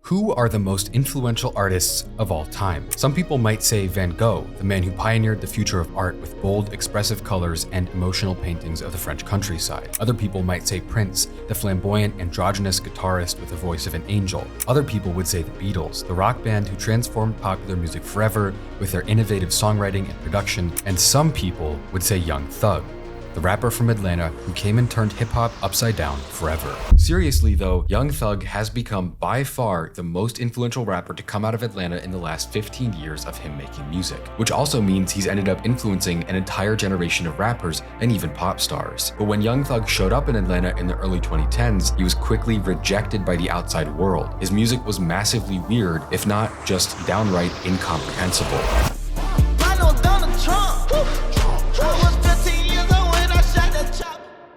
Who are the most influential artists of all time? Some people might say Van Gogh, the man who pioneered the future of art with bold, expressive colors and emotional paintings of the French countryside. Other people might say Prince, the flamboyant, androgynous guitarist with the voice of an angel. Other people would say the Beatles, the rock band who transformed popular music forever with their innovative songwriting and production. And some people would say Young Thug, the rapper from Atlanta who came and turned hip-hop upside down forever. Seriously though, Young Thug has become by far the most influential rapper to come out of Atlanta in the last 15 years of him making music, which also means he's ended up influencing an entire generation of rappers and even pop stars. But when Young Thug showed up in Atlanta in the early 2010s, he was quickly rejected by the outside world. His music was massively weird, if not just downright incomprehensible.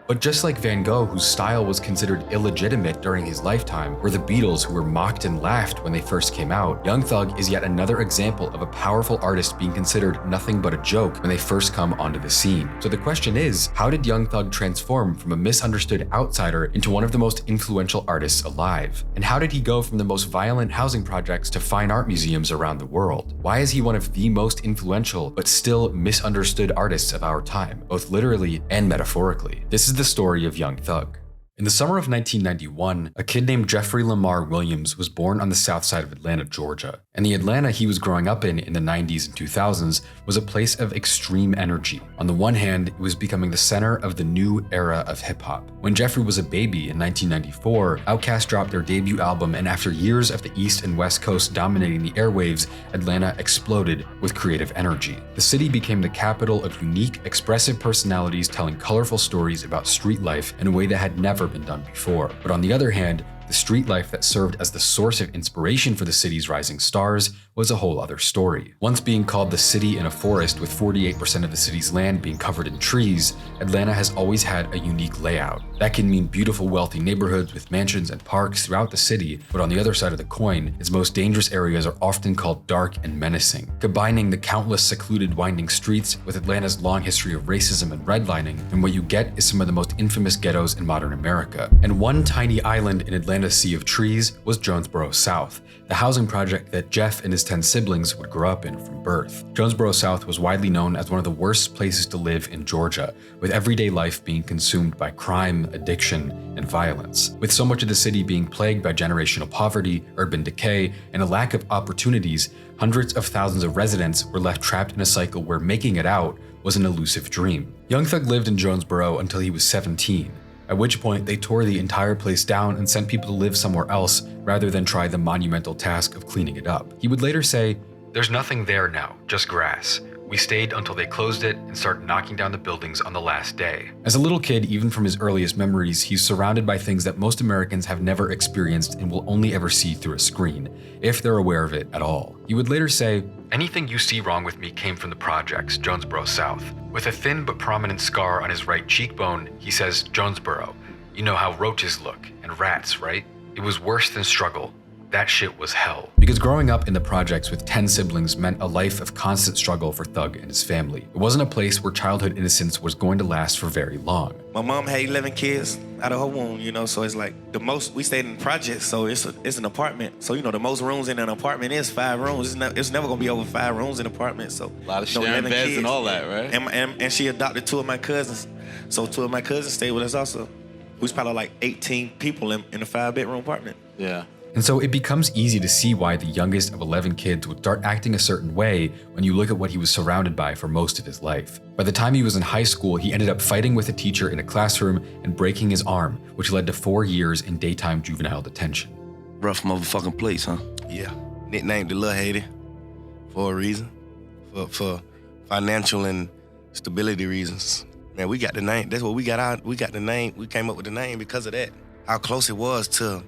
But just like Van Gogh, whose style was considered illegitimate during his lifetime, or the Beatles, who were mocked and laughed when they first came out, Young Thug is yet another example of a powerful artist being considered nothing but a joke when they first come onto the scene. So the question is, how did Young Thug transform from a misunderstood outsider into one of the most influential artists alive? And how did he go from the most violent housing projects to fine art museums around the world? Why is he one of the most influential but still misunderstood artists of our time, both literally and metaphorically? This is the story of Young Thug. In the summer of 1991, a kid named Jeffery Lamar Williams was born on the south side of Atlanta, Georgia. And the Atlanta he was growing up in the 90s and 2000s was a place of extreme energy. On the one hand, it was becoming the center of the new era of hip-hop. When Jeffrey was a baby in 1994, Outkast dropped their debut album, and after years of the East and West Coast dominating the airwaves, Atlanta exploded with creative energy. The city became the capital of unique, expressive personalities telling colorful stories about street life in a way that had never been done before. But on the other hand, the street life that served as the source of inspiration for the city's rising stars was a whole other story. Once being called the city in a forest with 48% of the city's land being covered in trees, Atlanta has always had a unique layout. That can mean beautiful, wealthy neighborhoods with mansions and parks throughout the city, but on the other side of the coin, its most dangerous areas are often called dark and menacing. Combining the countless secluded winding streets with Atlanta's long history of racism and redlining, and what you get is some of the most infamous ghettos in modern America. And one tiny island in Atlanta's sea of trees was Jonesboro South, the housing project that Jeff and his 10 siblings would grow up in from birth. Jonesboro South was widely known as one of the worst places to live in Georgia, with everyday life being consumed by crime, addiction, and violence. With so much of the city being plagued by generational poverty, urban decay, and a lack of opportunities, hundreds of thousands of residents were left trapped in a cycle where making it out was an elusive dream. Young Thug lived in Jonesboro until he was 17. At which point they tore the entire place down and sent people to live somewhere else rather than try the monumental task of cleaning it up. He would later say, "There's nothing there now, just grass. We stayed until they closed it and started knocking down the buildings on the last day." As a little kid, even from his earliest memories, he's surrounded by things that most Americans have never experienced and will only ever see through a screen, if they're aware of it at all. He would later say, "Anything you see wrong with me came from the projects, Jonesboro South." With a thin but prominent scar on his right cheekbone, he says, "Jonesboro. You know how roaches look, and rats, right? It was worse than struggle. That shit was hell." Because growing up in the projects with 10 siblings meant a life of constant struggle for Thug and his family. It wasn't a place where childhood innocence was going to last for very long. My mom had 11 kids out of her womb, so it's like the most, we stayed in the projects, so it's an apartment. So, the most rooms in an apartment is 5 rooms. It's never gonna be over 5 rooms in an apartment, so. A lot of sharing beds kids, and all that, right? And she adopted 2 of my cousins. So 2 of my cousins stayed with us also. We was probably like 18 people in a 5-bedroom apartment. Yeah. And so it becomes easy to see why the youngest of 11 kids would start acting a certain way when you look at what he was surrounded by for most of his life. By the time he was in high school, he ended up fighting with a teacher in a classroom and breaking his arm, which led to 4 years in daytime juvenile detention. Rough motherfucking place, huh? Yeah. Nicknamed the Lil Haiti for a reason, for financial and stability reasons. Man, we got the name. That's what we got. We got the name. We came up with the name because of that. How close it was to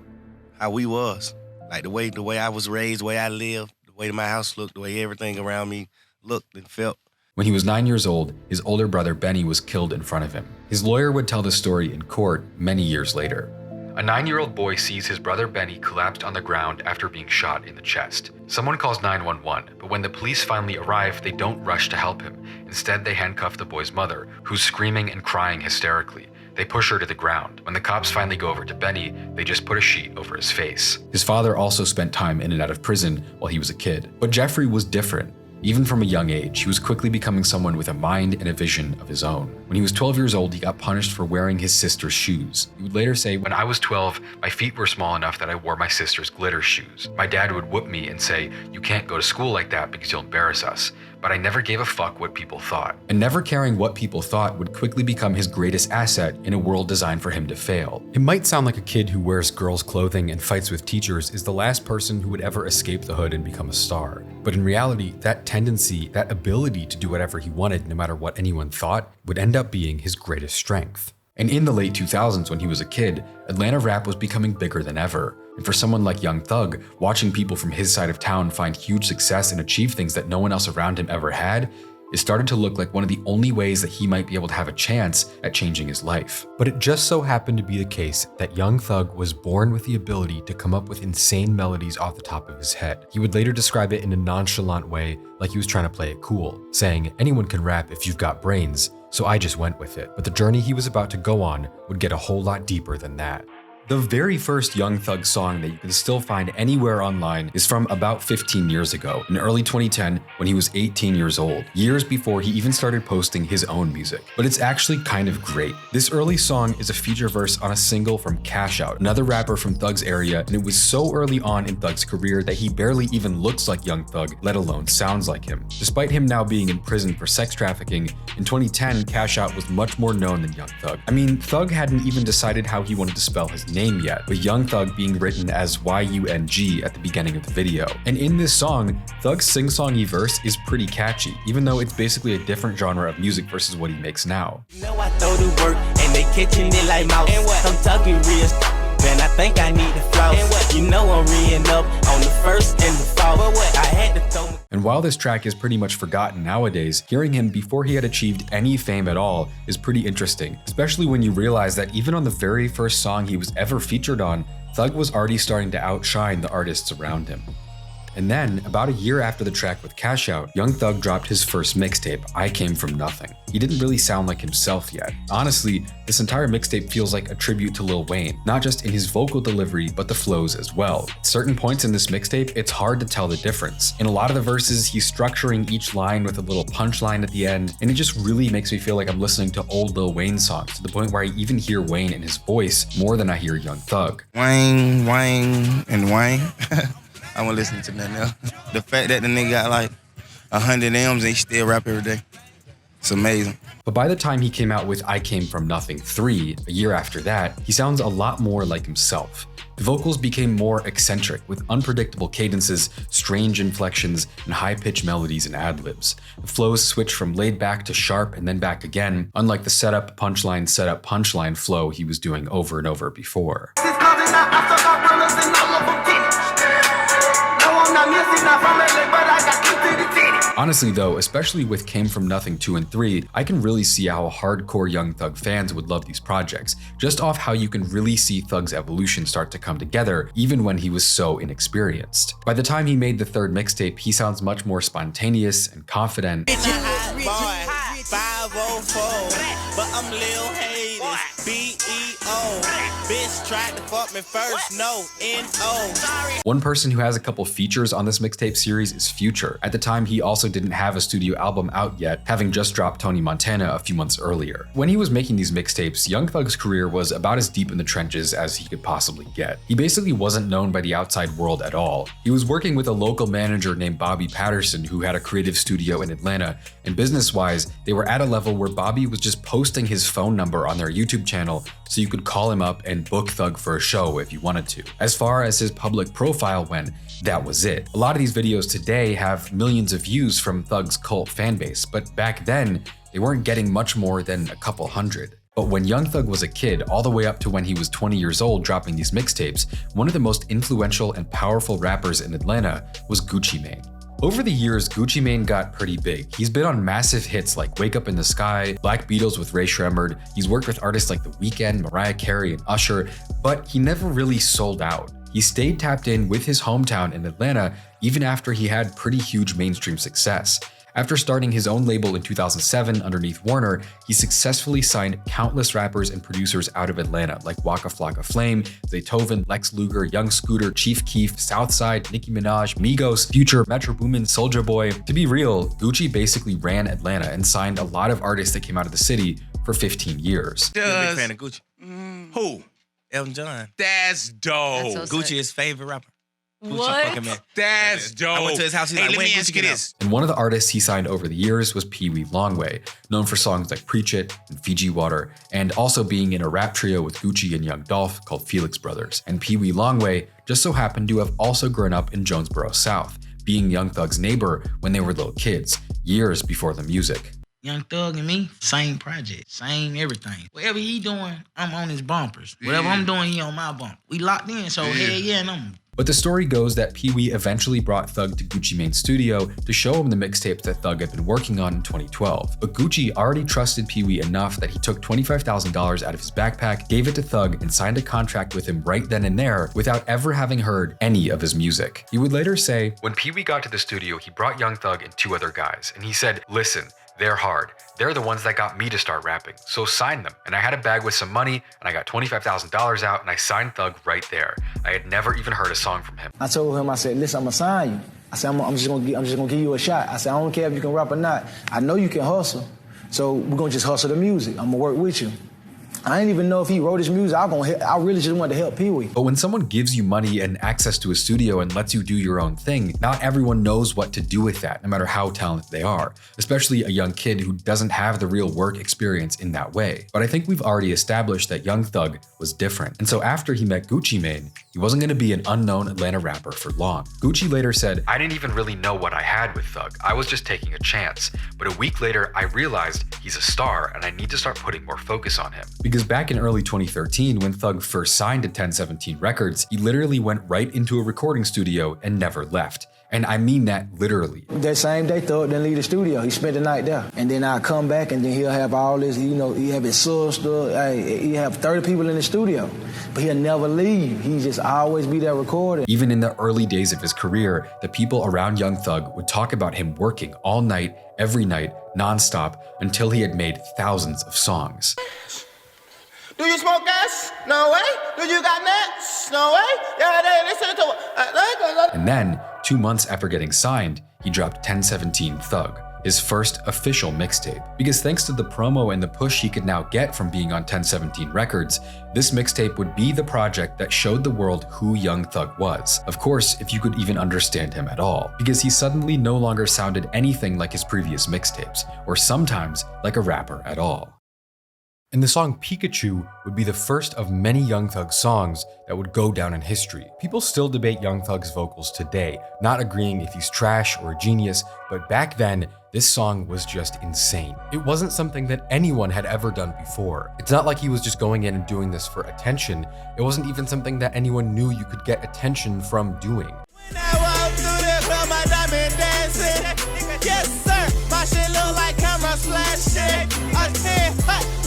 how we was. Like the way I was raised, the way I lived, the way my house looked, the way everything around me looked and felt. When he was 9 years old, his older brother Benny was killed in front of him. His lawyer would tell the story in court many years later. A 9-year-old boy sees his brother Benny collapsed on the ground after being shot in the chest. Someone calls 911, but when the police finally arrive, they don't rush to help him. Instead, they handcuff the boy's mother, who's screaming and crying hysterically. They push her to the ground. When the cops finally go over to Benny, they just put a sheet over his face. His father also spent time in and out of prison while he was a kid. But Jeffrey was different. Even from a young age, he was quickly becoming someone with a mind and a vision of his own. When he was 12 years old, he got punished for wearing his sister's shoes. He would later say, "When I was 12, my feet were small enough that I wore my sister's glitter shoes. My dad would whoop me and say, 'You can't go to school like that because you'll embarrass us.' But I never gave a fuck what people thought." And never caring what people thought would quickly become his greatest asset in a world designed for him to fail. It might sound like a kid who wears girls' clothing and fights with teachers is the last person who would ever escape the hood and become a star. But in reality, that tendency, that ability to do whatever he wanted no matter what anyone thought, would end up being his greatest strength. And in the late 2000s, when he was a kid, Atlanta rap was becoming bigger than ever. And for someone like Young Thug, watching people from his side of town find huge success and achieve things that no one else around him ever had, it started to look like one of the only ways that he might be able to have a chance at changing his life. But it just so happened to be the case that Young Thug was born with the ability to come up with insane melodies off the top of his head. He would later describe it in a nonchalant way, like he was trying to play it cool, saying, "Anyone can rap if you've got brains, so I just went with it." But the journey he was about to go on would get a whole lot deeper than that. The very first Young Thug song that you can still find anywhere online is from about 15 years ago, in early 2010 when he was 18 years old, years before he even started posting his own music. But it's actually kind of great. This early song is a feature verse on a single from Cash Out, another rapper from Thug's area, and it was so early on in Thug's career that he barely even looks like Young Thug, let alone sounds like him. Despite him now being in prison for sex trafficking, in 2010 Cash Out was much more known than Young Thug. I mean, Thug hadn't even decided how he wanted to spell his name yet, with Young Thug being written as Y-U-N-G at the beginning of the video. And in this song, Thug's sing-songy verse is pretty catchy, even though it's basically a different genre of music versus what he makes now. You know I throw the work and they catching it like mouse. And what? I'm talking real man, I think I need to floss. And what? You know I'm reeing up on the first and the fall. But what? I had to throw. And while this track is pretty much forgotten nowadays, hearing him before he had achieved any fame at all is pretty interesting, especially when you realize that even on the very first song he was ever featured on, Thug was already starting to outshine the artists around him. And then, about a year after the track with Cash Out, Young Thug dropped his first mixtape, I Came From Nothing. He didn't really sound like himself yet. Honestly, this entire mixtape feels like a tribute to Lil Wayne, not just in his vocal delivery, but the flows as well. At certain points in this mixtape, it's hard to tell the difference. In a lot of the verses, he's structuring each line with a little punchline at the end, and it just really makes me feel like I'm listening to old Lil Wayne songs, to the point where I even hear Wayne in his voice more than I hear Young Thug. Wayne, and Wayne. I won't listen to that now. The fact that the nigga got like 100 M's and he still rap every day, it's amazing. But by the time he came out with I Came From Nothing 3, a year after that, he sounds a lot more like himself. The vocals became more eccentric, with unpredictable cadences, strange inflections, and high-pitched melodies and ad-libs. The flows switched from laid back to sharp and then back again, unlike the setup, punchline flow he was doing over and over before. Honestly though, especially with Came From Nothing 2 and 3, I can really see how hardcore Young Thug fans would love these projects, just off how you can really see Thug's evolution start to come together, even when he was so inexperienced. By the time he made the third mixtape, he sounds much more spontaneous and confident. 504, but I'm Lil Haters, B-E-O, bitch tried to fuck me first, no, N-O. One person who has a couple features on this mixtape series is Future. At the time, he also didn't have a studio album out yet, having just dropped Tony Montana a few months earlier. When he was making these mixtapes, Young Thug's career was about as deep in the trenches as he could possibly get. He basically wasn't known by the outside world at all. He was working with a local manager named Bobby Patterson, who had a creative studio in Atlanta, and business-wise, they were at a level where Bobby was just posting his phone number on their YouTube channel so you could call him up and book Thug for a show if you wanted to. As far as his public profile went, that was it. A lot of these videos today have millions of views from Thug's cult fan base, but back then, they weren't getting much more than a couple hundred. But when Young Thug was a kid, all the way up to when he was 20 years old dropping these mixtapes, one of the most influential and powerful rappers in Atlanta was Gucci Mane. Over the years, Gucci Mane got pretty big. He's been on massive hits like Wake Up in the Sky, Black Beatles with Ray Shremmerd. He's worked with artists like The Weeknd, Mariah Carey, and Usher, but he never really sold out. He stayed tapped in with his hometown in Atlanta even after he had pretty huge mainstream success. After starting his own label in 2007 underneath Warner, he successfully signed countless rappers and producers out of Atlanta like Waka Flocka Flame, Beethoven, Lex Luger, Young Scooter, Chief Keef, Southside, Nicki Minaj, Migos, Future, Metro Boomin, Soulja Boy. To be real, Gucci basically ran Atlanta and signed a lot of artists that came out of the city for 15 years. You're a big fan of Gucci. Who? Elton John. That's dope. That's so Gucci is his favorite rapper. Gucci What? fucking man. That's dope. I went to his house. He's Hey, like, let when me Gucci ask you get out? this. And one of the artists he signed over the years was Pee Wee Longway, known for songs like Preach It and Fiji Water, and also being in a rap trio with Gucci and Young Dolph called Felix Brothers. And Pee Wee Longway just so happened to have also grown up in Jonesboro South, being Young Thug's neighbor when they were little kids, years before the music. Young Thug and me, same project, same everything. Whatever he doing, I'm on his bumpers. Whatever I'm doing, he on my bump. We locked in, so hell yeah, and I'm... But the story goes that Pee Wee eventually brought Thug to Gucci Mane's studio to show him the mixtapes that Thug had been working on in 2012. But Gucci already trusted Pee Wee enough that he took $25,000 out of his backpack, gave it to Thug, and signed a contract with him right then and there without ever having heard any of his music. He would later say, "When Pee Wee got to the studio, he brought Young Thug and 2 other guys, and he said, 'Listen, they're hard. They're the ones that got me to start rapping, so sign them.' And I had a bag with some money, and I got $25,000 out, and I signed Thug right there. I had never even heard a song from him." I told him, I said, "Listen, I'm gonna sign you." I said, I'm just gonna give you a shot. I said, "I don't care if you can rap or not. I know you can hustle, so we're gonna just hustle the music. I'm gonna work with you." I didn't even know if he wrote his music. I really just wanted to help Pee Wee. But when someone gives you money and access to a studio and lets you do your own thing, not everyone knows what to do with that, no matter how talented they are, especially a young kid who doesn't have the real work experience in that way. But I think we've already established that Young Thug was different. And so after he met Gucci Mane, he wasn't going to be an unknown Atlanta rapper for long. Gucci later said, "I didn't even really know what I had with Thug. I was just taking a chance. But a week later, I realized he's a star and I need to start putting more focus on him." Because back in early 2013, when Thug first signed to 1017 Records, he literally went right into a recording studio and never left. And I mean that literally. That same day, Thug didn't leave the studio. He spent the night there. And then I come back and then he'll have all this, he have his sister, he have 30 people in the studio. But he'll never leave. He just always be there recording. Even in the early days of his career, the people around Young Thug would talk about him working all night, every night, nonstop, until he had made thousands of songs. Do you smoke gas? No way. Do you got nuts? No way. Yeah, they listen to it. And then, 2 months after getting signed, he dropped 1017 Thug, his first official mixtape. Because thanks to the promo and the push he could now get from being on 1017 Records, this mixtape would be the project that showed the world who Young Thug was. Of course, if you could even understand him at all. Because he suddenly no longer sounded anything like his previous mixtapes, or sometimes like a rapper at all. And the song Pikachu would be the first of many Young Thug songs that would go down in history. People still debate Young Thug's vocals today, not agreeing if he's trash or a genius, but back then, this song was just insane. It wasn't something that anyone had ever done before. It's not like he was just going in and doing this for attention. It wasn't even something that anyone knew you could get attention from doing. When I walk through the club, my diamond dancing. Yes, sir. My shit look like cameras flashing.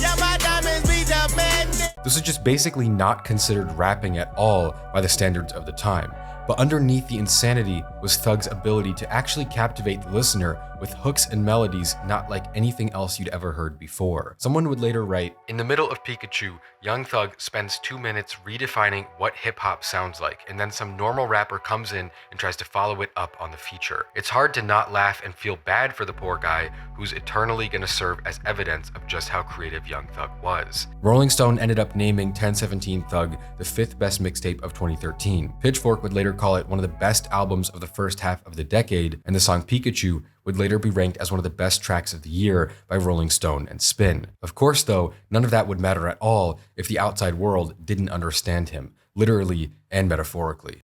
Yeah, my diamonds be the magnet. This is just basically not considered rapping at all by the standards of the time. But underneath the insanity was Thug's ability to actually captivate the listener with hooks and melodies not like anything else you'd ever heard before. Someone would later write, "In the middle of Pikachu, Young Thug spends 2 minutes redefining what hip-hop sounds like, and then some normal rapper comes in and tries to follow it up on the feature. It's hard to not laugh and feel bad for the poor guy who's eternally gonna serve as evidence of just how creative Young Thug was." Rolling Stone ended up naming 1017 Thug the 5th best mixtape of 2013. Pitchfork would later call it one of the best albums of the first half of the decade, and the song Pikachu would later be ranked as one of the best tracks of the year by Rolling Stone and Spin. Of course, though, none of that would matter at all if the outside world didn't understand him, literally and metaphorically.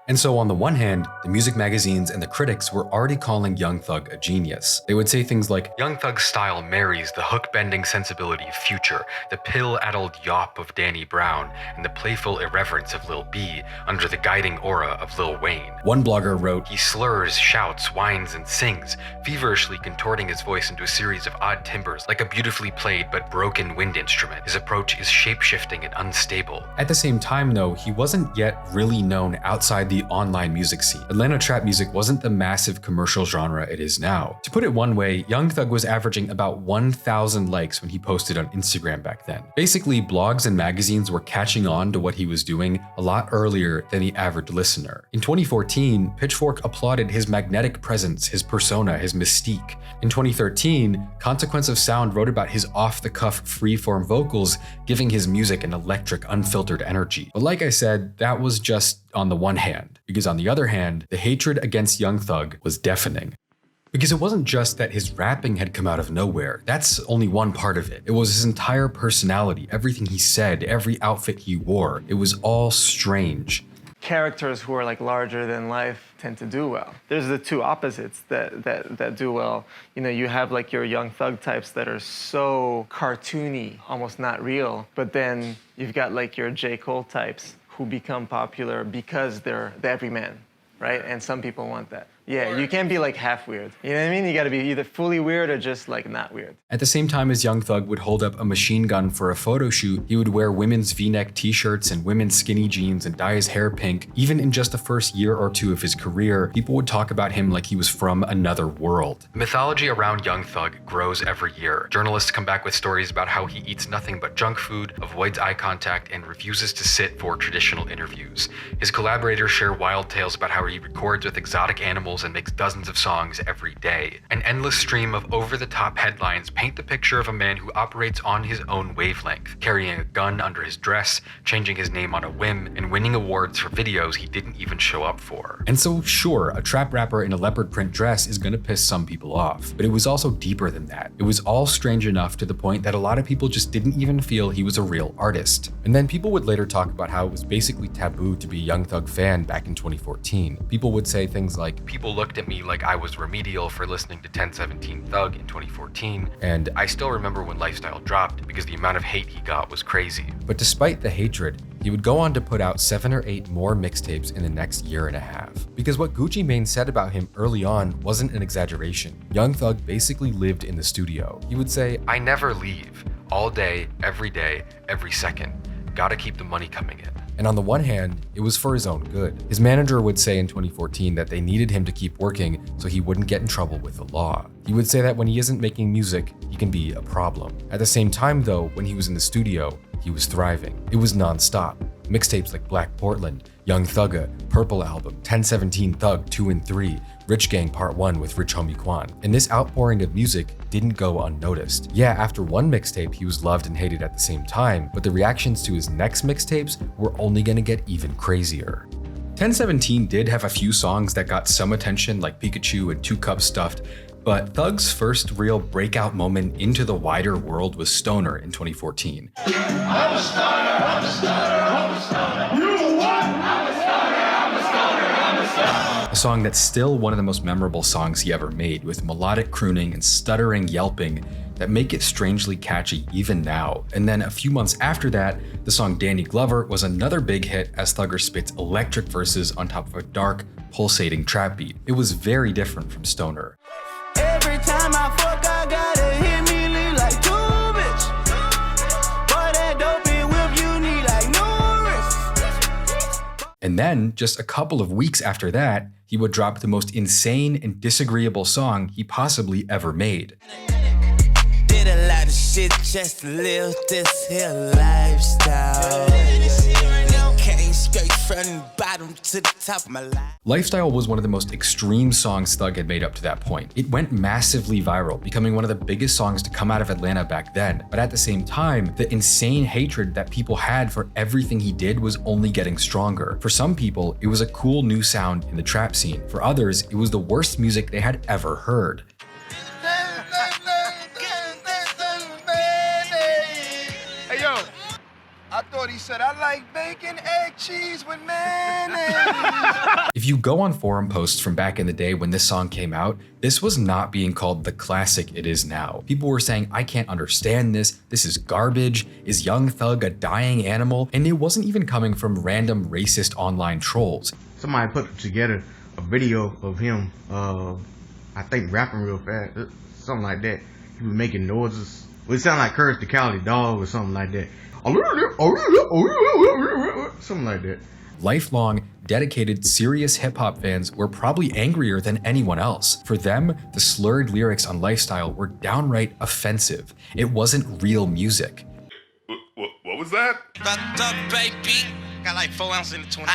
And so on the one hand, the music magazines and the critics were already calling Young Thug a genius. They would say things like, "Young Thug's style marries the hook-bending sensibility of Future, the pill-addled yawp of Danny Brown, and the playful irreverence of Lil B under the guiding aura of Lil Wayne." One blogger wrote, "He slurs, shouts, whines, and sings, feverishly contorting his voice into a series of odd timbres, like a beautifully played but broken wind instrument. His approach is shape-shifting and unstable." At the same time, though, he wasn't yet really known outside the the online music scene. Atlanta trap music wasn't the massive commercial genre it is now. To put it one way, Young Thug was averaging about 1,000 likes when he posted on Instagram back then. Basically, blogs and magazines were catching on to what he was doing a lot earlier than the average listener. In 2014, Pitchfork applauded his magnetic presence, his persona, his mystique. In 2013, Consequence of Sound wrote about his off-the-cuff free-form vocals, giving his music an electric, unfiltered energy. But like I said, that was just on the one hand, because on the other hand, the hatred against Young Thug was deafening. Because it wasn't just that his rapping had come out of nowhere. That's only one part of it. It was his entire personality, everything he said, every outfit he wore. It was all strange. Characters who are like larger than life tend to do well. There's the two opposites that do well. You know, you have like your Young Thug types that are so cartoony, almost not real. But then you've got like your J. Cole types who become popular because they're the everyman, right? And some people want that. Yeah, you can't be like half weird. You know what I mean? You gotta be either fully weird or just like not weird. At the same time as Young Thug would hold up a machine gun for a photo shoot, he would wear women's V-neck t-shirts and women's skinny jeans and dye his hair pink. Even in just the first year or two of his career, people would talk about him like he was from another world. The mythology around Young Thug grows every year. Journalists come back with stories about how he eats nothing but junk food, avoids eye contact, and refuses to sit for traditional interviews. His collaborators share wild tales about how he records with exotic animals and makes dozens of songs every day. An endless stream of over-the-top headlines paint the picture of a man who operates on his own wavelength, carrying a gun under his dress, changing his name on a whim, and winning awards for videos he didn't even show up for. And so sure, a trap rapper in a leopard print dress is gonna piss some people off, but it was also deeper than that. It was all strange enough to the point that a lot of people just didn't even feel he was a real artist. And then people would later talk about how it was basically taboo to be a Young Thug fan back in 2014. People would say things like, people looked at me like I was remedial for listening to 1017 Thug in 2014, and I still remember when Lifestyle dropped because the amount of hate he got was crazy. But despite the hatred, he would go on to put out 7 or 8 more mixtapes in the next year and a half. Because what Gucci Mane said about him early on wasn't an exaggeration. Young Thug basically lived in the studio. He would say, "I never leave. All day, every second. Gotta keep the money coming in." And on the one hand, it was for his own good. His manager would say in 2014 that they needed him to keep working so he wouldn't get in trouble with the law. He would say that when he isn't making music, he can be a problem. At the same time though, when he was in the studio, he was thriving. It was non-stop. Mixtapes like Black Portland, Young Thugga, Purple Album, 1017 Thug 2 and 3, Rich Gang Part 1 with Rich Homie Quan. And this outpouring of music didn't go unnoticed. Yeah, after one mixtape, he was loved and hated at the same time, but the reactions to his next mixtapes were only gonna get even crazier. 1017 did have a few songs that got some attention like Pikachu and 2 Cups Stuffed, but Thug's first real breakout moment into the wider world was Stoner in 2014. I'm a stoner, I'm a stoner, I'm a stoner. You what? I'm a stoner, I'm a stoner, I'm a stoner. A song that's still one of the most memorable songs he ever made, with melodic crooning and stuttering yelping that make it strangely catchy even now. And then a few months after that, the song Danny Glover was another big hit as Thugger spits electric verses on top of a dark, pulsating trap beat. It was very different from Stoner. Every time I fuck, I gotta hit me leave like 2 bitch. Boy, that dopey whip you need like no wrist. And then, just a couple of weeks after that, he would drop the most insane and disagreeable song he possibly ever made. Did a lot of shit just to live this here lifestyle. Came straight from the bottom to the top of my life. Lifestyle was one of the most extreme songs Thug had made up to that point. It went massively viral, becoming one of the biggest songs to come out of Atlanta back then. But at the same time, the insane hatred that people had for everything he did was only getting stronger. For some people, it was a cool new sound in the trap scene. For others, it was the worst music they had ever heard. Hey yo, I thought he said I like bacon, egg, cheese with mayonnaise. If you go on forum posts from back in the day when this song came out, this was not being called the classic it is now. People were saying, I can't understand this is garbage, is Young Thug a dying animal? And it wasn't even coming from random racist online trolls. Somebody put together a video of him, I think rapping real fast, something like that. He was making noises. It sounded like Courage the Cowardly Dog or something like that. Something like that. Lifelong, dedicated, serious hip-hop fans were probably angrier than anyone else. For them, the slurred lyrics on Lifestyle were downright offensive. It wasn't real music. What was that? Fucked up, baby. Got like 4 ounces in the 20.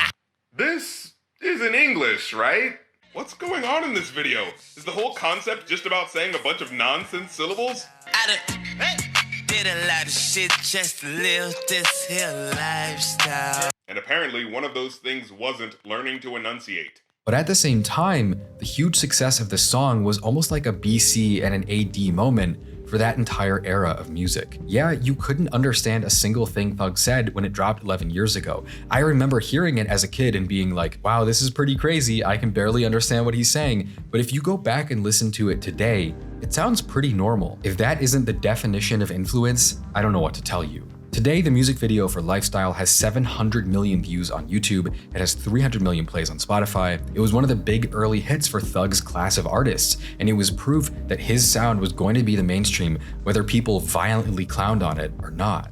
This isn't English, right? What's going on in this video? Is the whole concept just about saying a bunch of nonsense syllables? Did a lot of shit just to live this here lifestyle. And apparently one of those things wasn't learning to enunciate. But at the same time, the huge success of the song was almost like a BC and an AD moment for that entire era of music. Yeah, you couldn't understand a single thing Thug said when it dropped 11 years ago. I remember hearing it as a kid and being like, wow, this is pretty crazy. I can barely understand what he's saying. But if you go back and listen to it today, it sounds pretty normal. If that isn't the definition of influence, I don't know what to tell you. Today, the music video for Lifestyle has 700 million views on YouTube. It has 300 million plays on Spotify. It was one of the big early hits for Thug's class of artists, and it was proof that his sound was going to be the mainstream, whether people violently clowned on it or not.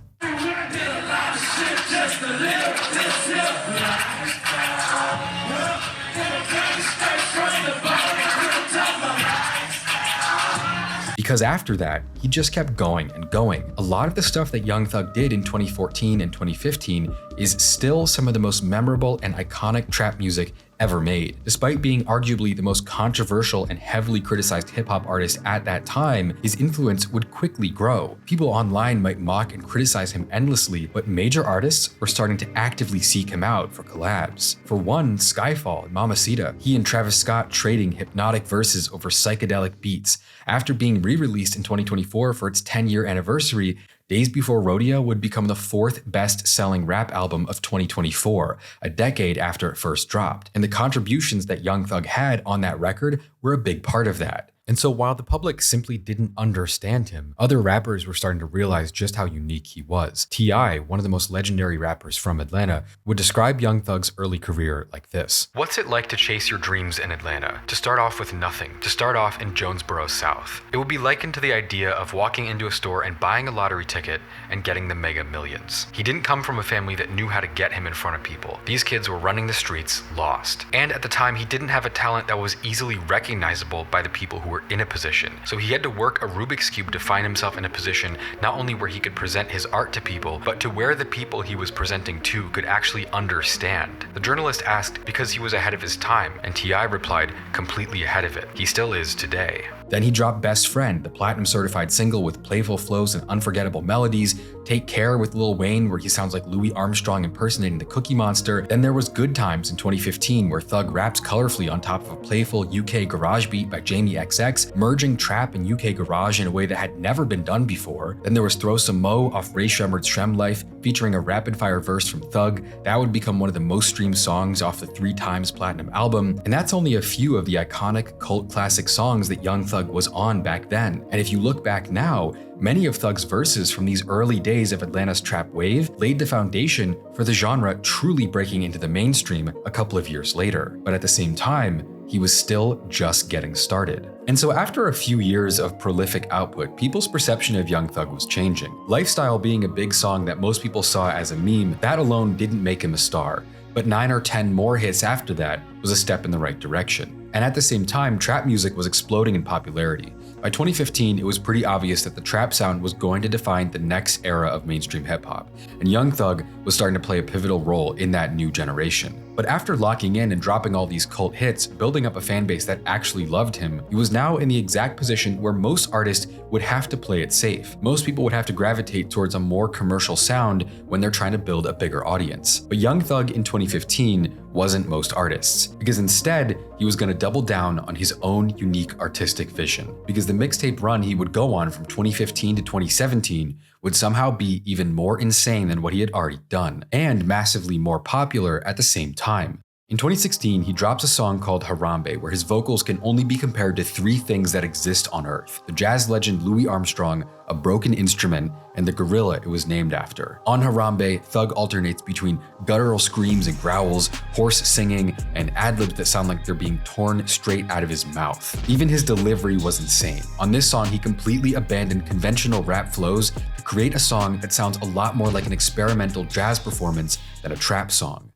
Because after that, he just kept going and going. A lot of the stuff that Young Thug did in 2014 and 2015 is still some of the most memorable and iconic trap music ever made. Despite being arguably the most controversial and heavily criticized hip-hop artist at that time, his influence would quickly grow. People online might mock and criticize him endlessly, but major artists were starting to actively seek him out for collabs. For one, Skyfall and Mamacita, he and Travis Scott trading hypnotic verses over psychedelic beats. After being re-released in 2024 for its 10-year anniversary, Days Before Rodeo would become the 4th best-selling rap album of 2024, a decade after it first dropped. And the contributions that Young Thug had on that record were a big part of that. And so while the public simply didn't understand him, other rappers were starting to realize just how unique he was. T.I., one of the most legendary rappers from Atlanta, would describe Young Thug's early career like this. What's it like to chase your dreams in Atlanta? To start off with nothing, to start off in Jonesboro South. It would be likened to the idea of walking into a store and buying a lottery ticket and getting the mega millions. He didn't come from a family that knew how to get him in front of people. These kids were running the streets, lost. And at the time, he didn't have a talent that was easily recognizable by the people who were in a position. So he had to work a Rubik's Cube to find himself in a position not only where he could present his art to people, but to where the people he was presenting to could actually understand. The journalist asked because he was ahead of his time, and T.I. replied, completely ahead of it. He still is today. Then he dropped Best Friend, the platinum-certified single with playful flows and unforgettable melodies, Take Care with Lil Wayne, where he sounds like Louis Armstrong impersonating the Cookie Monster. Then there was Good Times in 2015, where Thug raps colorfully on top of a playful UK garage beat by Jamie XX, merging trap and UK garage in a way that had never been done before. Then there was Throw Some Mo off Ray Shremmerd's Shrem Life, featuring a rapid-fire verse from Thug. That would become one of the most streamed songs off the 3 times platinum album. And that's only a few of the iconic cult classic songs that Young Thug was on back then. And if you look back now, many of Thug's verses from these early days of Atlanta's trap wave laid the foundation for the genre truly breaking into the mainstream a couple of years later. But at the same time, he was still just getting started. And so after a few years of prolific output, people's perception of Young Thug was changing. Lifestyle being a big song that most people saw as a meme, that alone didn't make him a star. But 9 or 10 more hits after that was a step in the right direction. And at the same time, trap music was exploding in popularity. By 2015, it was pretty obvious that the trap sound was going to define the next era of mainstream hip-hop, and Young Thug was starting to play a pivotal role in that new generation. But after locking in and dropping all these cult hits, building up a fan base that actually loved him, he was now in the exact position where most artists would have to play it safe. Most people would have to gravitate towards a more commercial sound when they're trying to build a bigger audience. But Young Thug in 2015 wasn't most artists, because instead, he was going to double down on his own unique artistic vision. Because the mixtape run he would go on from 2015 to 2017 would somehow be even more insane than what he had already done, and massively more popular at the same time. In 2016, he drops a song called Harambe, where his vocals can only be compared to 3 things that exist on Earth: the jazz legend Louis Armstrong, a broken instrument, and the gorilla it was named after. On Harambe, Thug alternates between guttural screams and growls, hoarse singing, and ad-libs that sound like they're being torn straight out of his mouth. Even his delivery was insane. On this song, he completely abandoned conventional rap flows to create a song that sounds a lot more like an experimental jazz performance than a trap song.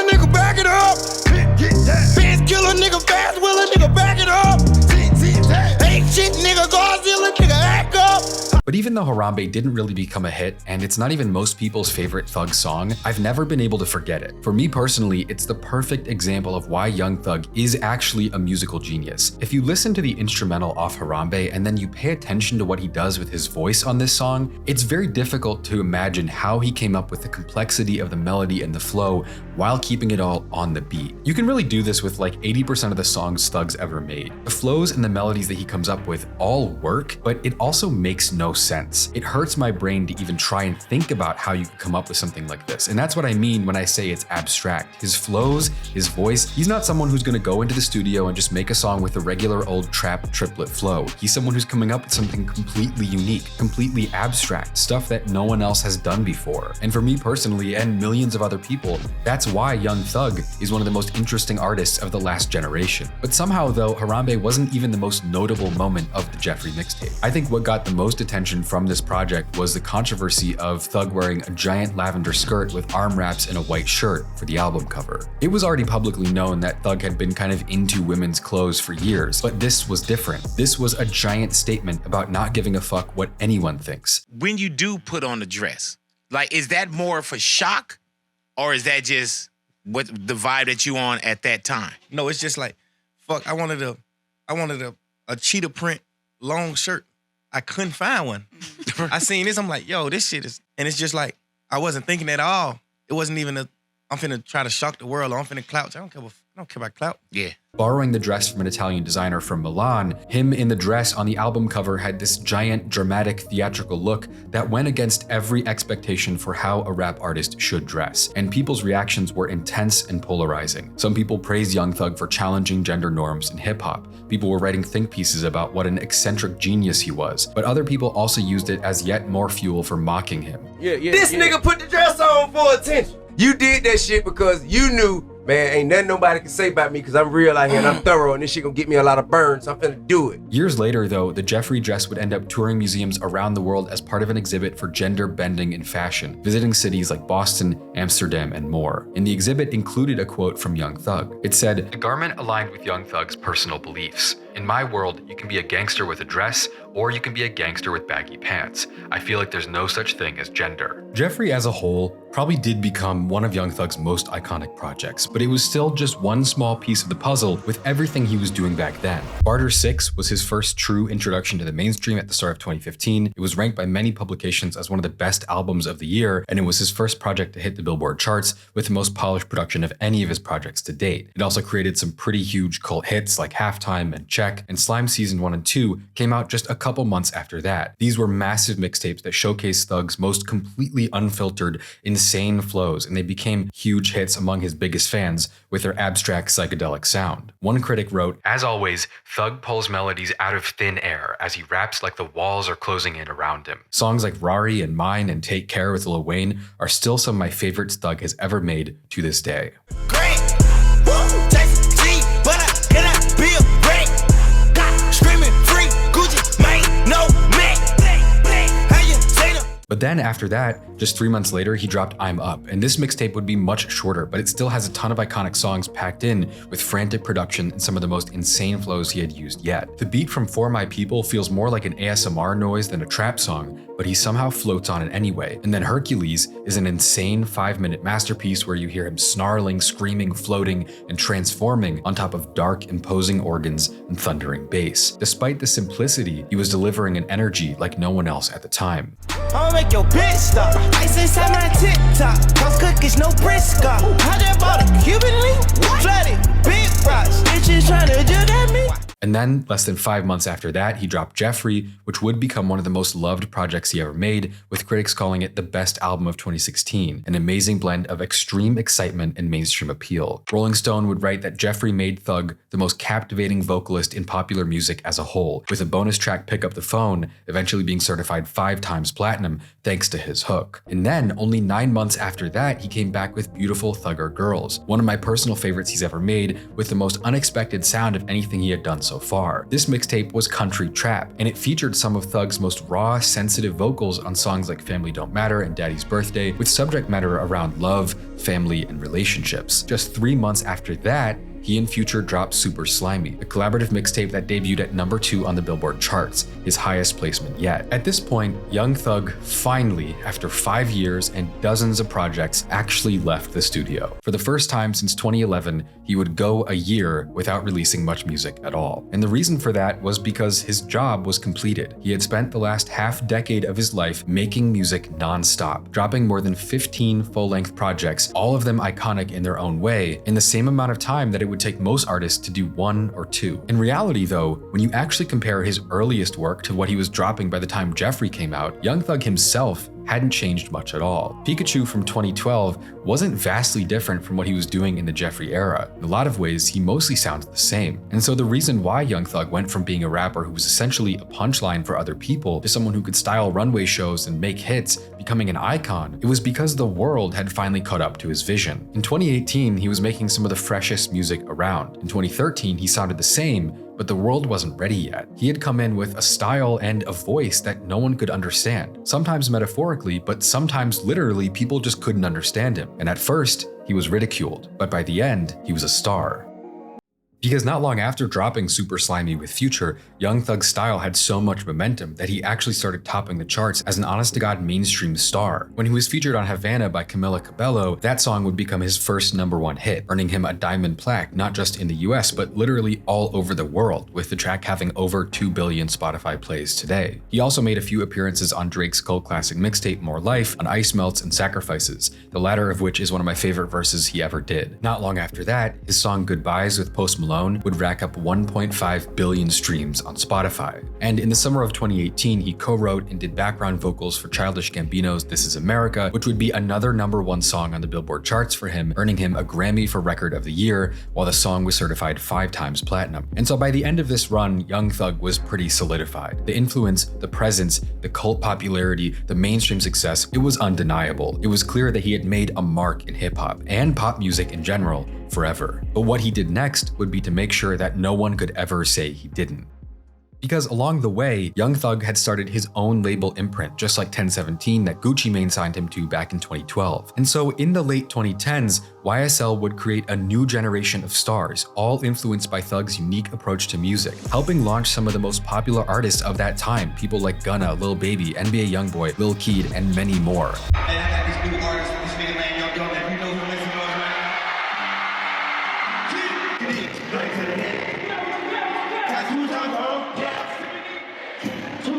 Nigga, nigga, back it up. Fast killer, nigga, fast wheeler, nigga, back it up. Ain't shit, nigga, Godzilla, nigga, act up. But even though Harambe didn't really become a hit, and it's not even most people's favorite Thug song, I've never been able to forget it. For me personally, it's the perfect example of why Young Thug is actually a musical genius. If you listen to the instrumental off Harambe and then you pay attention to what he does with his voice on this song, it's very difficult to imagine how he came up with the complexity of the melody and the flow while keeping it all on the beat. You can really do this with like 80% of the songs Thug's ever made. The flows and the melodies that he comes up with all work, but it also makes no sense. It hurts my brain to even try and think about how you could come up with something like this. And that's what I mean when I say it's abstract. His flows, his voice, he's not someone who's gonna go into the studio and just make a song with a regular old trap triplet flow. He's someone who's coming up with something completely unique, completely abstract, stuff that no one else has done before. And for me personally, and millions of other people, that's why Young Thug is one of the most interesting artists of the last generation. But somehow though, Harambe wasn't even the most notable moment of the Jeffery mixtape. I think what got the most attention from this project was the controversy of Thug wearing a giant lavender skirt with arm wraps and a white shirt for the album cover. It was already publicly known that Thug had been kind of into women's clothes for years, but this was different. This was a giant statement about not giving a fuck what anyone thinks. When you do put on a dress, like, is that more for shock, or is that just what the vibe that you on at that time? No, it's just like, fuck, I wanted a cheetah print long shirt. I couldn't find one. I seen this, I'm like, yo, this shit is, and it's just like, I wasn't thinking at all. It wasn't even I'm finna try to shock the world, or I'm finna clout. I don't care about clout. Yeah. Borrowing the dress from an Italian designer from Milan, him in the dress on the album cover had this giant, dramatic, theatrical look that went against every expectation for how a rap artist should dress. And people's reactions were intense and polarizing. Some people praised Young Thug for challenging gender norms in hip-hop. People were writing think pieces about what an eccentric genius he was. But other people also used it as yet more fuel for mocking him. This nigga put the dress on for attention. You did that shit because you knew, man, ain't nothing nobody can say about me because I'm real out here and I'm thorough and this shit gonna get me a lot of burns, so I'm finna do it. Years later though, the Jeffery dress would end up touring museums around the world as part of an exhibit for gender bending in fashion, visiting cities like Boston, Amsterdam, and more. And the exhibit included a quote from Young Thug. It said, "The garment aligned with Young Thug's personal beliefs. In my world, you can be a gangster with a dress, or you can be a gangster with baggy pants. I feel like there's no such thing as gender." Jeffery as a whole probably did become one of Young Thug's most iconic projects, but it was still just one small piece of the puzzle with everything he was doing back then. Barter 6 was his first true introduction to the mainstream at the start of 2015. It was ranked by many publications as one of the best albums of the year, and it was his first project to hit the Billboard charts with the most polished production of any of his projects to date. It also created some pretty huge cult hits like Halftime and Check, and Slime Season 1 and 2 came out just a couple months after that. These were massive mixtapes that showcased Thug's most completely unfiltered, insane flows, and they became huge hits among his biggest fans with their abstract psychedelic sound. One critic wrote, "As always, Thug pulls melodies out of thin air as he raps like the walls are closing in around him." Songs like Rari and Mine and Take Care with Lil Wayne are still some of my favorites Thug has ever made to this day. But then after that, just 3 months later, he dropped I'm Up, and this mixtape would be much shorter, but it still has a ton of iconic songs packed in with frantic production and some of the most insane flows he had used yet. The beat from For My People feels more like an ASMR noise than a trap song, but he somehow floats on it anyway. And then Hercules is an insane 5-minute masterpiece where you hear him snarling, screaming, floating, and transforming on top of dark, imposing organs and thundering bass. Despite the simplicity, he was delivering an energy like no one else at the time. I'ma make your bitch stop. Ice inside my TikTok. Puff cookies, no Briscoe. How that bought a Cuban link? Flooded, big rocks. Bitches tryna do that me. And then, less than 5 months after that, he dropped Jeffery, which would become one of the most loved projects he ever made, with critics calling it the best album of 2016, an amazing blend of extreme excitement and mainstream appeal. Rolling Stone would write that Jeffery made Thug the most captivating vocalist in popular music as a whole, with a bonus track Pick Up the Phone eventually being certified 5 times platinum thanks to his hook. And then, only 9 months after that, he came back with Beautiful Thugger Girls, one of my personal favorites he's ever made, with the most unexpected sound of anything he had done so so far. This mixtape was country trap, and it featured some of Thug's most raw, sensitive vocals on songs like Family Don't Matter and Daddy's Birthday, with subject matter around love, family, and relationships. Just 3 months after that, he and Future dropped Super Slimy, a collaborative mixtape that debuted at number 2 on the Billboard charts, his highest placement yet. At this point, Young Thug finally, after 5 years and dozens of projects, actually left the studio. For the first time since 2011, he would go a year without releasing much music at all. And the reason for that was because his job was completed. He had spent the last half-decade of his life making music non-stop, dropping more than 15 full-length projects, all of them iconic in their own way, in the same amount of time that it would take most artists to do 1 or 2. In reality though, when you actually compare his earliest work to what he was dropping by the time Jeffery came out, Young Thug himself hadn't changed much at all. Pikachu from 2012 wasn't vastly different from what he was doing in the Jeffery era. In a lot of ways, he mostly sounds the same. And so the reason why Young Thug went from being a rapper who was essentially a punchline for other people to someone who could style runway shows and make hits, becoming an icon, it was because the world had finally caught up to his vision. In 2018, he was making some of the freshest music around. In 2013, he sounded the same, but the world wasn't ready yet. He had come in with a style and a voice that no one could understand. Sometimes metaphorically, but sometimes literally, people just couldn't understand him. And at first, he was ridiculed, but by the end, he was a star. Because not long after dropping Super Slimy with Future, Young Thug's style had so much momentum that he actually started topping the charts as an honest-to-God mainstream star. When he was featured on Havana by Camila Cabello, that song would become his first #1 hit, earning him a diamond plaque not just in the US, but literally all over the world, with the track having over 2 billion Spotify plays today. He also made a few appearances on Drake's cult classic mixtape More Life, on Ice Melts and Sacrifices, the latter of which is one of my favorite verses he ever did. Not long after that, his song Goodbyes with Post Malone would rack up 1.5 billion streams on Spotify. And in the summer of 2018, he co-wrote and did background vocals for Childish Gambino's This Is America, which would be another #1 song on the Billboard charts for him, earning him a Grammy for Record of the Year, while the song was certified 5 times platinum. And so by the end of this run, Young Thug was pretty solidified. The influence, the presence, the cult popularity, the mainstream success, it was undeniable. It was clear that he had made a mark in hip-hop and pop music in general forever. But what he did next would be to make sure that no one could ever say he didn't. Because along the way, Young Thug had started his own label imprint, just like 1017 that Gucci Mane signed him to back in 2012. And so in the late 2010s, YSL would create a new generation of stars, all influenced by Thug's unique approach to music, helping launch some of the most popular artists of that time, people like Gunna, Lil Baby, NBA Youngboy, Lil Keed, and many more. And I got these new artists, this nigga named Young Thug, if you know who this is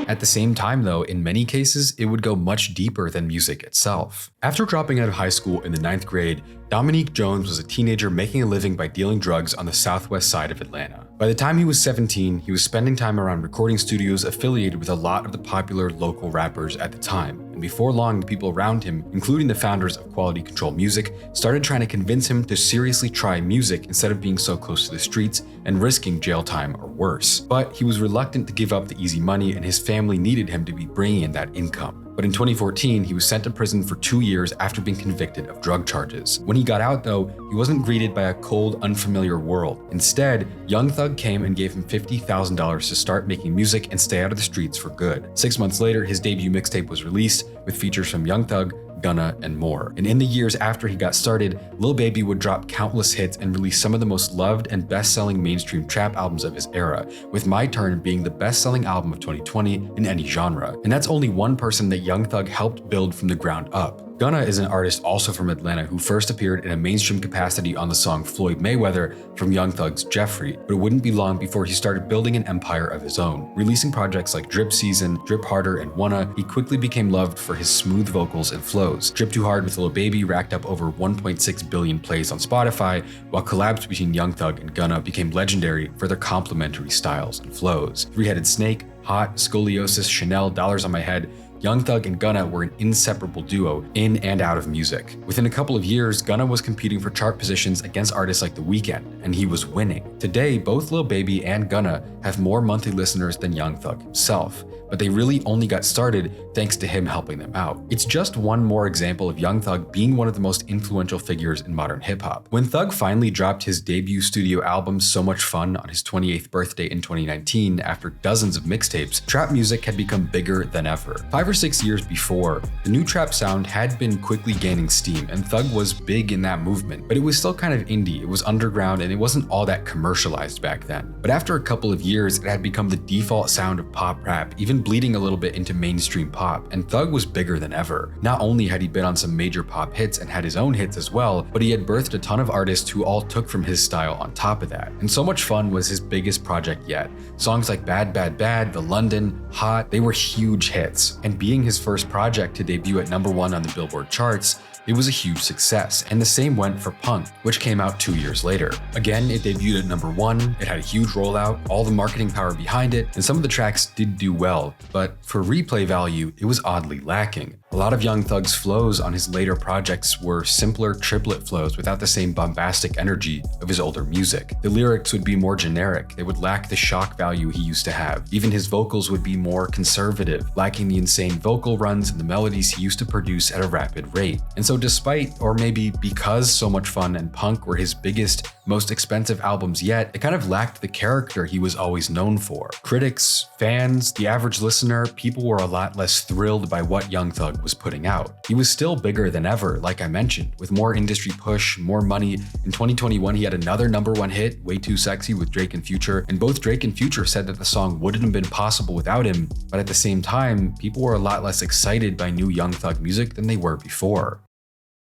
At the same time though, in many cases, it would go much deeper than music itself. After dropping out of high school in the 9th grade, Dominique Jones was a teenager making a living by dealing drugs on the southwest side of Atlanta. By the time he was 17, he was spending time around recording studios affiliated with a lot of the popular local rappers at the time. And before long, the people around him, including the founders of Quality Control Music, started trying to convince him to seriously try music instead of being so close to the streets and risking jail time or worse. But he was reluctant to give up the easy money, and his family needed him to be bringing in that income. But in 2014, he was sent to prison for 2 years after being convicted of drug charges. When he got out though, he wasn't greeted by a cold, unfamiliar world. Instead, Young Thug came and gave him $50,000 to start making music and stay out of the streets for good. 6 months later, his debut mixtape was released with features from Young Thug, Gunna, and more. And in the years after he got started, Lil Baby would drop countless hits and release some of the most loved and best-selling mainstream trap albums of his era, with My Turn being the best-selling album of 2020 in any genre. And that's only one person that Young Thug helped build from the ground up. Gunna is an artist also from Atlanta who first appeared in a mainstream capacity on the song Floyd Mayweather from Young Thug's Jeffery, but it wouldn't be long before he started building an empire of his own. Releasing projects like Drip Season, Drip Harder, and Wanna, he quickly became loved for his smooth vocals and flows. Drip Too Hard with Lil Baby racked up over 1.6 billion plays on Spotify, while collabs between Young Thug and Gunna became legendary for their complementary styles and flows. Three-Headed Snake, Hot, Scoliosis, Chanel, Dollars on My Head, Young Thug and Gunna were an inseparable duo in and out of music. Within a couple of years, Gunna was competing for chart positions against artists like The Weeknd, and he was winning. Today, both Lil Baby and Gunna have more monthly listeners than Young Thug himself, but they really only got started thanks to him helping them out. It's just one more example of Young Thug being one of the most influential figures in modern hip-hop. When Thug finally dropped his debut studio album So Much Fun on his 28th birthday in 2019 after dozens of mixtapes, trap music had become bigger than ever. 5 or 6 years before, the new trap sound had been quickly gaining steam, and Thug was big in that movement, but it was still kind of indie, it was underground, and it wasn't all that commercialized back then. But after a couple of years, it had become the default sound of pop rap, even bleeding a little bit into mainstream pop, and Thug was bigger than ever. Not only had he been on some major pop hits and had his own hits as well, but he had birthed a ton of artists who all took from his style on top of that. And So Much Fun was his biggest project yet. Songs like Bad Bad Bad, The London, Hot, they were huge hits. And being his first project to debut at #1 on the Billboard charts, it was a huge success, and the same went for Punk, which came out 2 years later. Again, it debuted at #1, it had a huge rollout, all the marketing power behind it, and some of the tracks did do well, but for replay value, it was oddly lacking. A lot of Young Thug's flows on his later projects were simpler triplet flows without the same bombastic energy of his older music. The lyrics would be more generic, they would lack the shock value he used to have. Even his vocals would be more conservative, lacking the insane vocal runs and the melodies he used to produce at a rapid rate. And so despite, or maybe because So Much Fun and Punk were his biggest, most expensive albums yet, it kind of lacked the character he was always known for. Critics, fans, the average listener, people were a lot less thrilled by what Young Thug was putting out. He was still bigger than ever, like I mentioned, with more industry push, more money. In 2021, he had another #1 hit, Way Too Sexy, with Drake and Future, and both Drake and Future said that the song wouldn't have been possible without him, but at the same time, people were a lot less excited by new Young Thug music than they were before.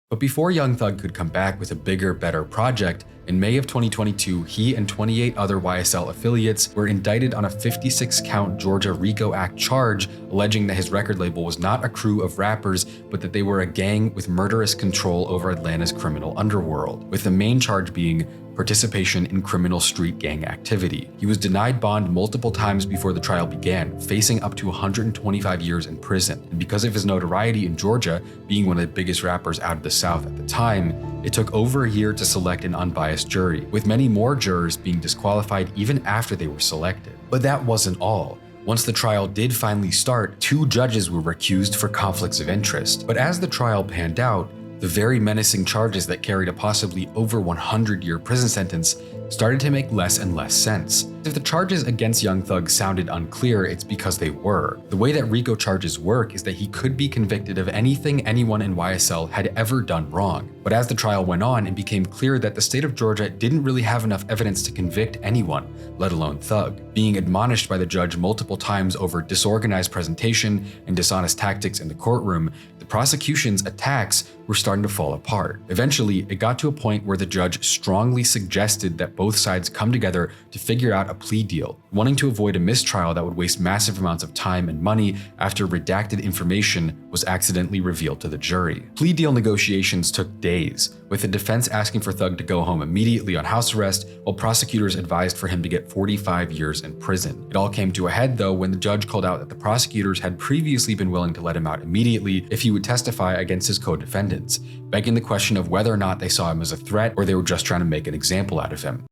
But before Young Thug could come back with a bigger, better project, in May of 2022, he and 28 other YSL affiliates were indicted on a 56-count Georgia RICO Act charge, alleging that his record label was not a crew of rappers, but that they were a gang with murderous control over Atlanta's criminal underworld, with the main charge being participation in criminal street gang activity. He was denied bond multiple times before the trial began, facing up to 125 years in prison. And because of his notoriety in Georgia, being one of the biggest rappers out of the South at the time, it took over a year to select an unbiased jury, with many more jurors being disqualified even after they were selected. But that wasn't all. Once the trial did finally start, 2 judges were recused for conflicts of interest. But as the trial panned out, the very menacing charges that carried a possibly over 100-year prison sentence started to make less and less sense. If the charges against Young Thug sounded unclear, it's because they were. The way that RICO charges work is that he could be convicted of anything anyone in YSL had ever done wrong. But as the trial went on, it became clear that the state of Georgia didn't really have enough evidence to convict anyone, let alone Thug. Being admonished by the judge multiple times over disorganized presentation and dishonest tactics in the courtroom, the prosecution's attacks were starting to fall apart. Eventually, it got to a point where the judge strongly suggested that both sides come together to figure out a plea deal, wanting to avoid a mistrial that would waste massive amounts of time and money after redacted information was accidentally revealed to the jury. Plea deal negotiations took days, with the defense asking for Thug to go home immediately on house arrest, while prosecutors advised for him to get 45 years in prison. It all came to a head, though, when the judge called out that the prosecutors had previously been willing to let him out immediately if he would testify against his co-defendants, begging the question of whether or not they saw him as a threat or they were just trying to make an example out of him.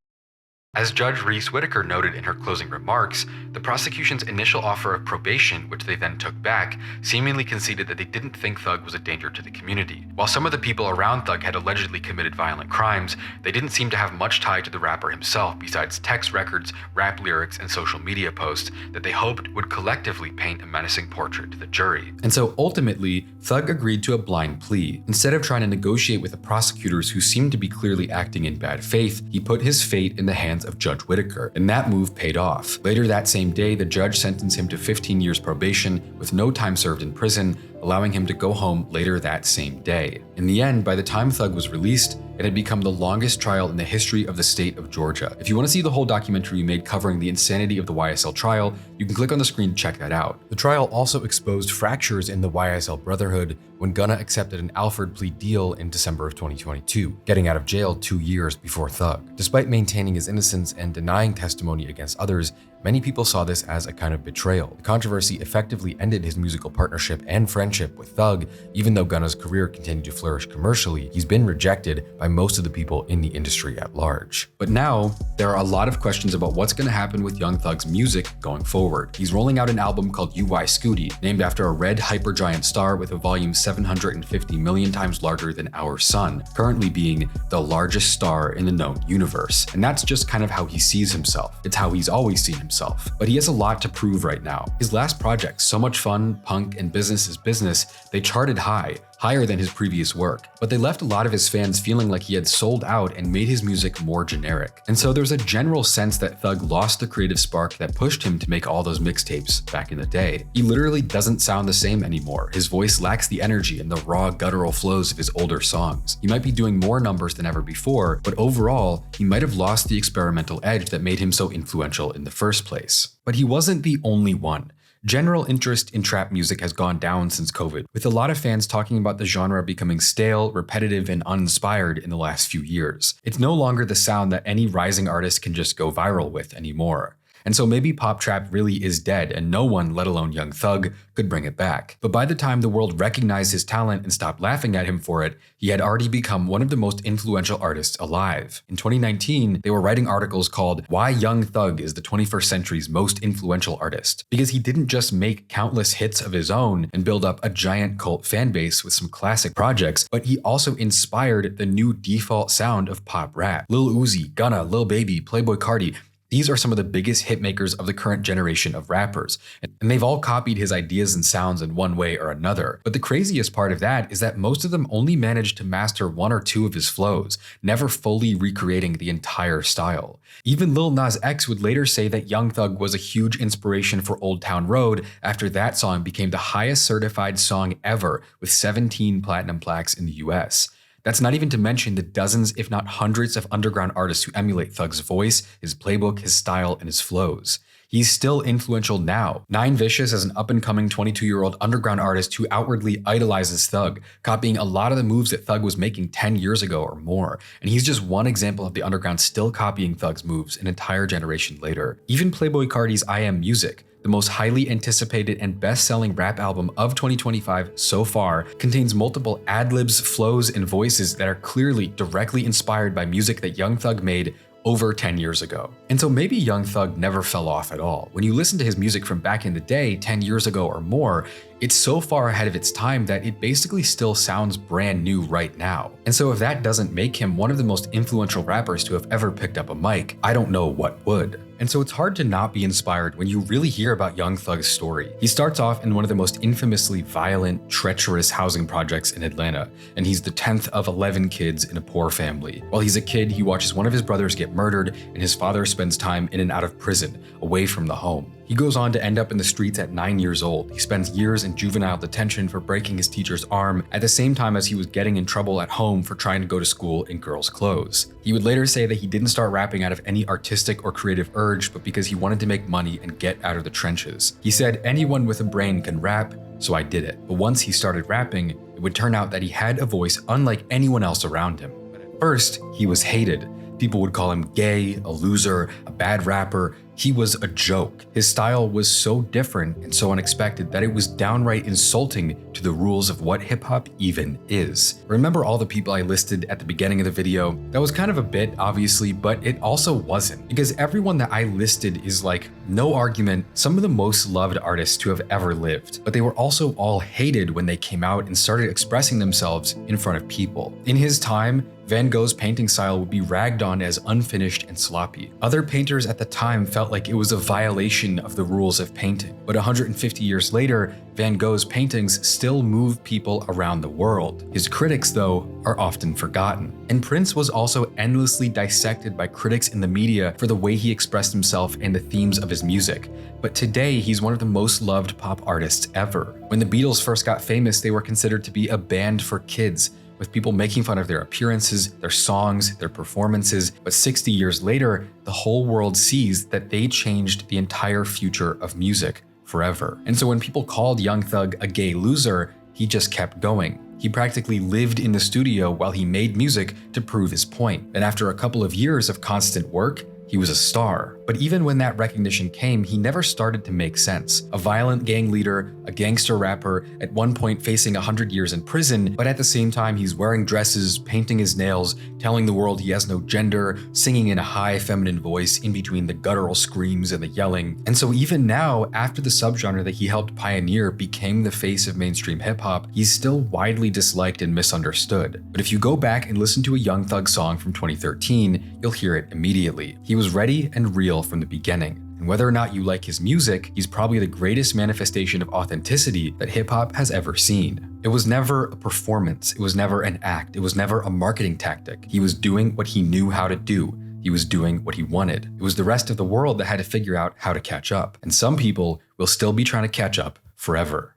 As Judge Reese Whitaker noted in her closing remarks, the prosecution's initial offer of probation, which they then took back, seemingly conceded that they didn't think Thug was a danger to the community. While some of the people around Thug had allegedly committed violent crimes, they didn't seem to have much tie to the rapper himself besides text records, rap lyrics, and social media posts that they hoped would collectively paint a menacing portrait to the jury. And so ultimately, Thug agreed to a blind plea. Instead of trying to negotiate with the prosecutors who seemed to be clearly acting in bad faith, he put his fate in the hands of Judge Whitaker, and that move paid off. Later that same day, the judge sentenced him to 15 years probation with no time served in prison, allowing him to go home later that same day. In the end, by the time Thug was released, it had become the longest trial in the history of the state of Georgia. If you want to see the whole documentary we made covering the insanity of the YSL trial, you can click on the screen to check that out. The trial also exposed fractures in the YSL Brotherhood when Gunna accepted an Alford plea deal in December of 2022, getting out of jail 2 years before Thug. Despite maintaining his innocence and denying testimony against others, many people saw this as a kind of betrayal. The controversy effectively ended his musical partnership and friendship with Thug. Even though Gunna's career continued to flourish commercially, he's been rejected by most of the people in the industry at large. But now, there are a lot of questions about what's going to happen with Young Thug's music going forward. He's rolling out an album called UY Scooty, named after a red hypergiant star with a volume 750 million times larger than our sun, currently being the largest star in the known universe. And that's just kind of how he sees himself. It's how he's always seen himself. But he has a lot to prove right now. His last projects, So Much Fun, Punk, and Business is Business, they charted higher than his previous work, but they left a lot of his fans feeling like he had sold out and made his music more generic. And so there's a general sense that Thug lost the creative spark that pushed him to make all those mixtapes back in the day. He literally doesn't sound the same anymore. His voice lacks the energy and the raw guttural flows of his older songs. He might be doing more numbers than ever before, but overall, he might have lost the experimental edge that made him so influential in the first place. But he wasn't the only one. General interest in trap music has gone down since COVID, with a lot of fans talking about the genre becoming stale, repetitive, and uninspired in the last few years. It's no longer the sound that any rising artist can just go viral with anymore. And so maybe pop trap really is dead and no one, let alone Young Thug, could bring it back. But by the time the world recognized his talent and stopped laughing at him for it, he had already become one of the most influential artists alive. In 2019, they were writing articles called Why Young Thug is the 21st Century's Most Influential Artist, because he didn't just make countless hits of his own and build up a giant cult fan base with some classic projects, but he also inspired the new default sound of pop rap. Lil Uzi, Gunna, Lil Baby, Playboi Carti, these are some of the biggest hitmakers of the current generation of rappers, and they've all copied his ideas and sounds in one way or another. But the craziest part of that is that most of them only managed to master one or two of his flows, never fully recreating the entire style. Even Lil Nas X would later say that Young Thug was a huge inspiration for Old Town Road after that song became the highest certified song ever with 17 platinum plaques in the US. That's not even to mention the dozens, if not hundreds, of underground artists who emulate Thug's voice, his playbook, his style, and his flows. He's still influential now. Nine Vicious is an up-and-coming 22-year-old underground artist who outwardly idolizes Thug, copying a lot of the moves that Thug was making 10 years ago or more. And he's just one example of the underground still copying Thug's moves an entire generation later. Even Playboi Carti's I Am Music, the most highly anticipated and best-selling rap album of 2025 so far, contains multiple ad-libs, flows, and voices that are clearly directly inspired by music that Young Thug made over 10 years ago. And so maybe Young Thug never fell off at all. When you listen to his music from back in the day, 10 years ago or more, it's so far ahead of its time that it basically still sounds brand new right now. And so if that doesn't make him one of the most influential rappers to have ever picked up a mic, I don't know what would. And so it's hard to not be inspired when you really hear about Young Thug's story. He starts off in one of the most infamously violent, treacherous housing projects in Atlanta, and he's the 10th of 11 kids in a poor family. While he's a kid, he watches one of his brothers get murdered, and his father spends time in and out of prison, away from the home. He goes on to end up in the streets at 9 years old. He spends years in juvenile detention for breaking his teacher's arm, at the same time as he was getting in trouble at home for trying to go to school in girls' clothes. He would later say that he didn't start rapping out of any artistic or creative urge, but because he wanted to make money and get out of the trenches. He said, "Anyone with a brain can rap, so I did it." But once he started rapping, it would turn out that he had a voice unlike anyone else around him. But at first, he was hated. People would call him gay, a loser, a bad rapper. He was a joke. His style was so different and so unexpected that it was downright insulting to the rules of what hip-hop even is. Remember all the people I listed at the beginning of the video? That was kind of a bit, obviously, but it also wasn't. Because everyone that I listed is like, no argument, some of the most loved artists to have ever lived. But they were also all hated when they came out and started expressing themselves in front of people. In his time, Van Gogh's painting style would be ragged on as unfinished and sloppy. Other painters at the time felt like it was a violation of the rules of painting. But 150 years later, Van Gogh's paintings still move people around the world. His critics, though, are often forgotten. And Prince was also endlessly dissected by critics in the media for the way he expressed himself and the themes of his music. But today, he's one of the most loved pop artists ever. When the Beatles first got famous, they were considered to be a band for kids, with people making fun of their appearances, their songs, their performances. But 60 years later, the whole world sees that they changed the entire future of music forever. And so when people called Young Thug a gay loser, he just kept going. He practically lived in the studio while he made music to prove his point. And after a couple of years of constant work, he was a star. But even when that recognition came, he never started to make sense. A violent gang leader, a gangster rapper, at one point facing 100 years in prison, but at the same time he's wearing dresses, painting his nails, telling the world he has no gender, singing in a high feminine voice in between the guttural screams and the yelling. And so even now, after the subgenre that he helped pioneer became the face of mainstream hip-hop, he's still widely disliked and misunderstood. But if you go back and listen to a Young Thug song from 2013, you'll hear it immediately. He was ready and real from the beginning. And whether or not you like his music, he's probably the greatest manifestation of authenticity that hip-hop has ever seen. It was never a performance, it was never an act, it was never a marketing tactic. He was doing what he knew how to do. He was doing what he wanted. It was the rest of the world that had to figure out how to catch up. And some people will still be trying to catch up forever.